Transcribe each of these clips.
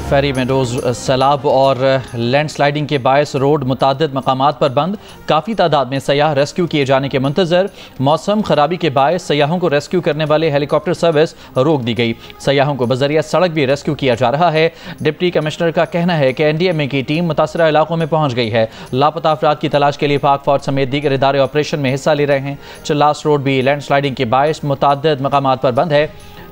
फेरी meadows सैलाब और landsliding के बायस रोड मुतादिद मकामात पर बंद। काफ़ी तादाद में सयाह रेस्क्यू किए जाने के मुंतज़र। मौसम खराबी के बायस सयाहों को रेस्क्यू करने वाले हेलीकॉप्टर सर्विस रोक दी गई। सयाहों को बजरिया सड़क भी रेस्क्यू किया जा रहा है। डिप्टी कमिश्नर का कहना है कि NDMA की टीम मुतासरा इलाकों में पहुँच गई है। लापता अफराद की तलाश के लिए पाक फौज समेत दीगर इदारे ऑपरेशन में हिस्सा ले रहे हैं। चिल्लास रोड भी लैंडस्लाइडिंग के बायस मुतादिद मकामात पर बंद है।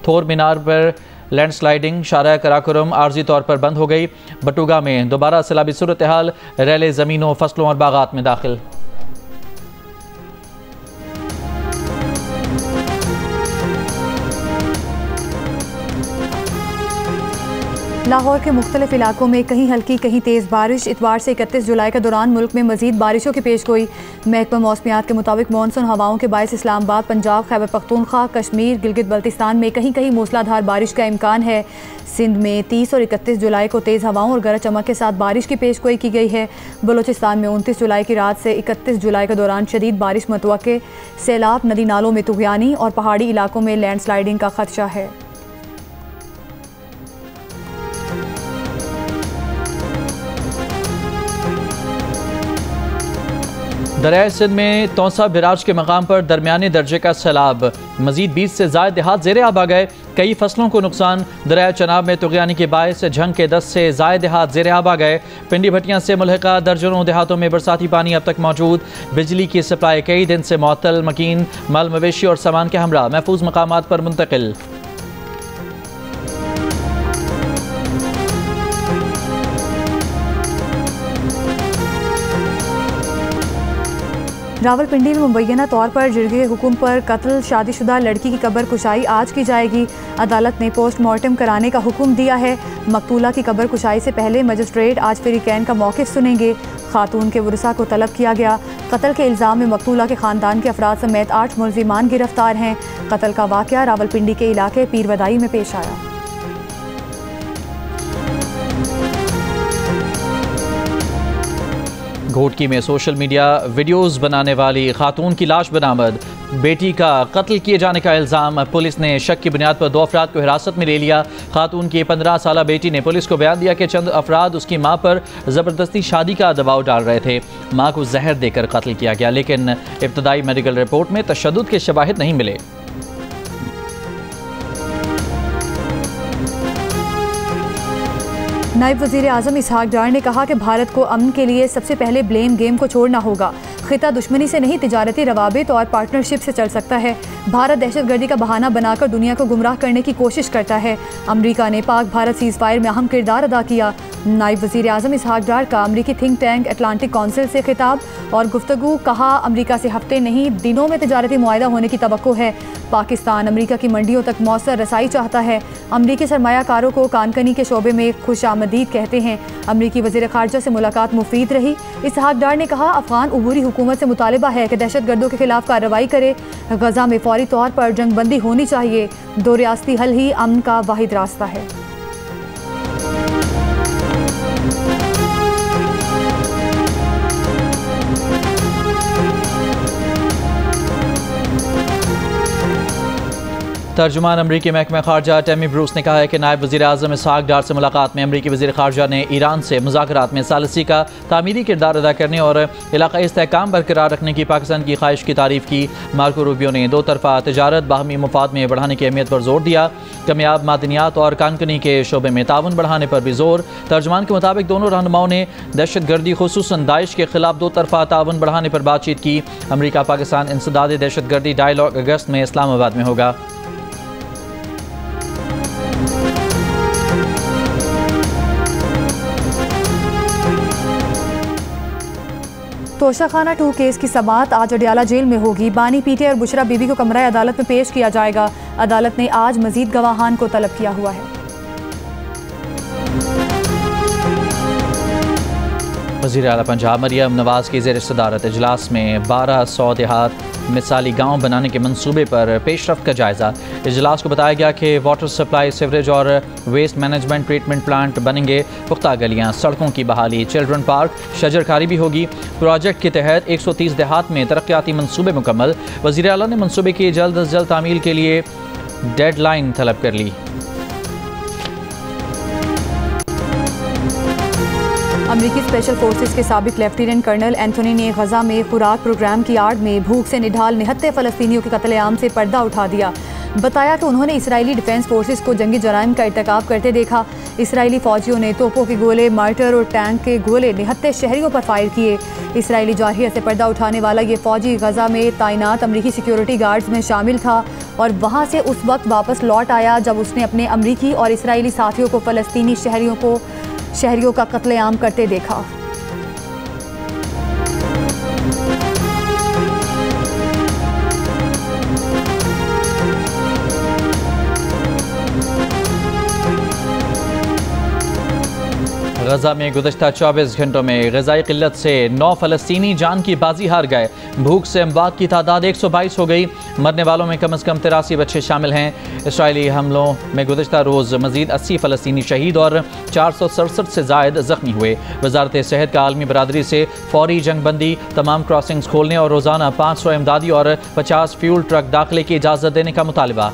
थोर मीनार पर लैंडस्लाइडिंग शारा कराकोरम आर्जी तौर पर बंद हो गई। बटुगा में दोबारा सैलाबी सूरत हाल, रैले ज़मीनों, फसलों और बागात में दाखिल। लाहौर के मुख्तलिफ इलाकों में कहीं हल्की कहीं तेज़ बारिश। इतवार से 31 जुलाई के दौरान मुल्क में मजीद बारिशों की पेशगोई। महकमा मौसमियात के मुताबिक मानसून हवाओं के बायस इस्लामाबाद, पंजाब, खैबर पख्तूनख्वा, कश्मीर, गिलगित बल्तिस्तान में कहीं कहीं मूसलाधार बारिश का इम्कान है। सिंध में 30 और 31 जुलाई को तेज़ हवाओं और गरज चमक के साथ बारिश की पेशगोई की गई है। बलूचिस्तान में 29 जुलाई की रात से 31 जुलाई के दौरान शदीद बारिश मतवक्के। सैलाब, नदी नालों में तुग़यानी और पहाड़ी इलाकों में लैंडस्लाइडिंग का खदशा है। दरियाए सिंध में तौसा बिराज के मकाम पर दरमियाने दर्जे का सैलाब। मजीद 20 से ज़ायद देहात ज़ेरे आब आ गए। कई फसलों को नुकसान। दरिया चनाब में तुग़यानी के बायस झंग के 10 से ज़ायद देहात ज़ेरे आब आ गए। पिंडी भट्टियाँ से मुल्हिका दर्जनों देहातों में बरसाती पानी अब तक मौजूद। बिजली की सप्लाई कई दिन से मुअत्तल। मकीन माल मवेशी और सामान के हमरा महफूज मकामात पर मुंतकिल। रावलपिंडी में मुबैना तौर पर जिरगे हुक्म पर कत्ल शादीशुदा लड़की की कब्र कुशाई आज की जाएगी। अदालत ने पोस्टमार्टम कराने का हुक्म दिया है। मकतूला की कब्र कुशाई से पहले मजिस्ट्रेट आज फ्रीकैन का मौक़िफ़ सुनेंगे। खातून के वरसा को तलब किया गया। कत्ल के इल्ज़ाम में मकतूला के ख़ानदान के अफराद समेत 8 मुल्ज़िमान गिरफ्तार हैं। कत्ल का वाक़या रावलपिंडी के इलाके पीरवदाई में पेश आया। घोटकी में सोशल मीडिया वीडियोस बनाने वाली खातून की लाश बरामद। बेटी का कत्ल किए जाने का इल्ज़ाम। पुलिस ने शक की बुनियाद पर 2 अफराद को हिरासत में ले लिया। खातून की 15 साला बेटी ने पुलिस को बयान दिया कि चंद अफराद उसकी मां पर ज़बरदस्ती शादी का दबाव डाल रहे थे। मां को जहर देकर कत्ल किया गया, लेकिन इब्तदाई मेडिकल रिपोर्ट में तशद्दुद के शवाहिद नहीं मिले। नायब वज़ीर आज़म इसहाक डार ने कहा कि भारत को अमन के लिए सबसे पहले ब्लेम गेम को छोड़ना होगा। खिता दुश्मनी से नहीं, तिजारती रवाबित और पार्टनरशिप से चल सकता है। भारत दहशतगर्दी का बहाना बनाकर दुनिया को गुमराह करने की कोशिश करता है। अमरीका ने पाक भारत सीज़ फायर में अहम किरदार अदा किया। नायब वज़ीर आज़म इसहाक डार का अमरीकी थिंक टैंक अटलांटिक काउंसिल से खिताब और गुफ्तगू। कहा, अमरीका से हफ्ते नहीं दिनों में तिजारती मुआहदा होने की तवक्को है। पाकिस्तान अमरीका की मंडियों तक मौसर रसाई चाहता है। अमरीकी सरमायाकारों को कानकनी के शोबे में खुश आमदीद कहते हैं। अमरीकी वज़ीर ख़ारजा से मुलाकात मुफीद रही। इसहाक डार ने कहा, अफ़गान उबूरी हुकूमत से मुतालिबा है कि दहशतगर्दों के खिलाफ कार्रवाई करे। गज़ा में फौरी तौर पर जंग बंदी होनी चाहिए। 2 रियासती हल ही अमन का वाहिद रास्ता है। तर्जुमान अमरीकी महकमा खारजा टैमी ब्रूस ने कहा है कि नायब वज़ीर आज़म इसहाक डार से मुलाकात में अमरीकी वज़ीर खारजा ने ईरान से मुज़ाकरात में सालसी का तामीरी किरदार अदा करने और इलाक़ाई इस्तेहकाम बरकरार रखने की पाकिस्तान की ख्वाहिश की तारीफ़ की। मार्को रूबियो ने 2 तरफ़ा तजारत बाहमी मुफाद में बढ़ाने की अहमियत पर जोर दिया। कामयाब मादनियात और कानकनी के शोबे में ताउन बढ़ाने पर भी जोर। तर्जुमान के मुताबिक दोनों रहनुमाओं ने दहशतगर्दी खुसूसन दाइश के खिलाफ 2 तरफ़ा ताउन बढ़ाने पर बातचीत की। अमरीका पाकिस्तान इंसदाद दहशतगर्दी डायलॉग अगस्त में इस्लामाबाद में होगा। तोशाखाना 2 केस की समाअत आज अडियाला जेल में होगी। बानी पीटे और बुशरा बीबी को कमरा अदालत में पेश किया जाएगा। अदालत ने आज मजीद गवाहान को तलब किया हुआ है। वज़ीर आला पंजाब मरियम नवाज़ की ज़ेर सदारत इजलास में 1200 देहात मिसाली गाँव बनाने के मंसूबे पर पेशरफ्त का जायज़ा। इजलास को बताया गया कि वाटर सप्लाई, सीवरेज और वेस्ट मैनेजमेंट ट्रीटमेंट प्लांट बनेंगे। पुख्ता गलियाँ, सड़कों की बहाली, चिल्ड्रन पार्क, शजरकारी भी होगी। प्रोजेक्ट के तहत 130 देहात में तरक्याती मंसूबे मुकम्मल। वज़ीर आला ने मंसूबे की जल्द अज जल्द तामील के लिए डेडलाइन तलब कर ली। अमरीकी स्पेशल फोर्सेस के साबिक लेफ्टिनेंट कर्नल एंथोनी ने गजा में खुराक प्रोग्राम की आड़ में भूख से निढाल 79 फ़लस्तीनियों के कत्लेआम से पर्दा उठा दिया। बताया कि उन्होंने इसराइली डिफेंस फोर्सेस को जंगी जराइम का इर्तिकाब करते देखा। इसराइली फौजियों ने तोपों के गोले, मार्टर और टैंक के गोले 79 शहरियों पर फायर किए। इसराइली जाहिया से पर्दा उठाने वाला ये फौजी गजा में तैनात अमरीकी सिक्योरिटी गार्ड्स में शामिल था और वहाँ से उस वक्त वापस लौट आया जब उसने अपने अमरीकी और इसराइली साथियों को फ़लस्तीनी शहरियों का कत्लेआम करते देखा। गजा में गुज़श्ता 24 घंटों में ग़िज़ाई क़िल्लत से 9 फ़लस्तीनी जान की बाजी हार गए। भूख से अमवात की तादाद 122 हो गई। मरने वालों में कम से कम 83 बच्चे शामिल हैं। इसराइली हमलों में गुज़श्ता रोज़ मज़ीद 80 फ़लस्तीनी शहीद और 467 से ज़ायद ज़ख्मी हुए। वज़ारत सेहत का आलमी बरादरी से फौरी जंगबंदी, तमाम क्रॉसिंग्स खोलने और रोज़ाना 500 इमदादी और 50 फ्यूल ट्रक दाखिले की इजाज़त देने का मुतालबा।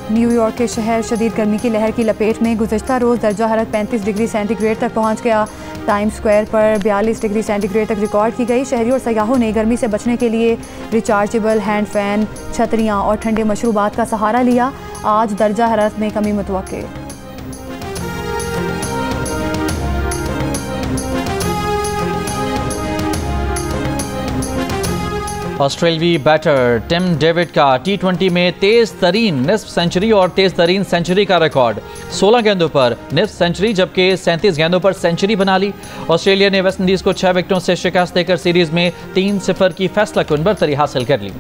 न्यूयॉर्क के शहर शदीद गर्मी की लहर की लपेट में गुज़श्ता रोज़ दर्जा हरारत 35 डिग्री सेंटीग्रेड तक पहुँच गया। टाइम स्क्वायर पर 42 डिग्री सेंटीग्रेड तक रिकॉर्ड की गई। शहरियों और सयाहों ने गर्मी से बचने के लिए रिचार्जेबल हैंड फैन, छतरियाँ और ठंडे मशरूबात का सहारा लिया। आज दर्जा हरारत में कमी मुतवक्के। ऑस्ट्रेलवी बैटर टिम डेविड का T20 में तेज़ तरीन निस्फ सेंचुरी और तेज़ तरीन सेंचुरी का रिकॉर्ड। 16 गेंदों पर निस्फ सेंचुरी जबकि 37 गेंदों पर सेंचुरी बना ली। ऑस्ट्रेलिया ने वेस्टइंडीज़ को 6 विकेटों से शिकस्त देकर सीरीज़ में 3-0 की फैसला कुन बरतरी हासिल कर ली।